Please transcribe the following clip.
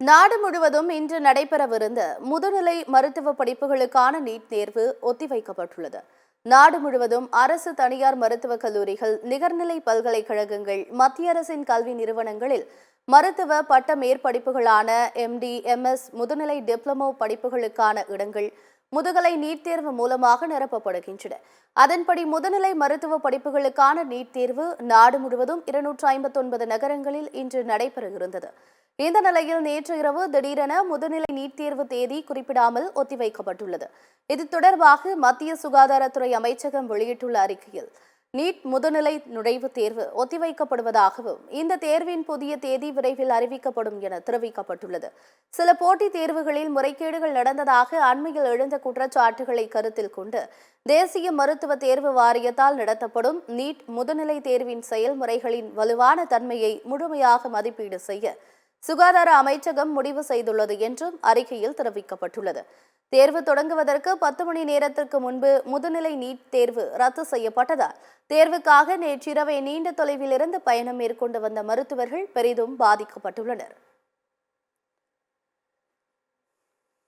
நாடு முழுவதும் இன்று நடைபெறவிருந்த முதுநிலை மருத்துவ படிப்புகளுக்கான நீட் தேர்வு ஒத்திவைக்கப்பட்டுள்ளது. நாடு முழுவதும் அரசு, தனியார் மருத்துவக் கல்லூரிகள், நிகர்நிலை பல்கலைக்கழகங்கள், மத்திய அரசின் கல்வி நிறுவனங்களில் மருத்துவ பட்ட மேற்படிப்புகளான MD, MS, முதுநிலை டிப்ளமோ படிப்புகளுக்கான இடங்கள் முதுகலை நீட் தேர்வு மூலமாக நிரப்பப்படுகின்றன. அதன்படி முதுநிலை மருத்துவ படிப்புகளுக்கான நீட் தேர்வு நாடு முழுவதும் 259 நகரங்களில் இன்று நடைபெற இருந்தது. இந்த நிலையில் நேற்று இரவு திடீரென முதுநிலை நீட் தேர்வு தேதி குறிப்பிடாமல் ஒத்திவைக்கப்பட்டுள்ளது. இது தொடர்பாக மத்திய சுகாதாரத்துறை அமைச்சகம் வெளியிட்டுள்ள அறிக்கையில், நீட் முதுநிலை நுழைவுத் தேர்வு ஒத்திவைக்கப்படுவதாகவும் இந்த தேர்வின் புதிய தேதி விரைவில் அறிவிக்கப்படும் என தெரிவிக்கப்பட்டுள்ளது. சில போட்டித் தேர்வுகளில் முறைகேடுகள் நடந்ததாக அண்மையில் எழுந்த குற்றச்சாட்டுகளை கருத்தில் கொண்டு தேசிய மருத்துவ தேர்வு வாரியத்தால் நடத்தப்படும் நீட் முதுநிலை தேர்வின் செயல்முறைகளின் வலுவான தன்மையை முழுமையாக மதிப்பீடு செய்ய சுகாதார அமைச்சகம் முடிவு செய்துள்ளது என்றும் அறிக்கையில் தெரிவிக்கப்பட்டுள்ளது. தேர்வு தொடங்குவதற்கு 10 மணி நேரத்திற்கு முன்பு முதுநிலை நீட் தேர்வு ரத்து செய்யப்பட்டதால் தேர்வுக்காக நேற்றிரவே நீண்ட தொலைவில் இருந்து பயணம் மேற்கொண்டு வந்த மருத்துவர்கள் பெரிதும் பாதிக்கப்பட்டுள்ளனர்.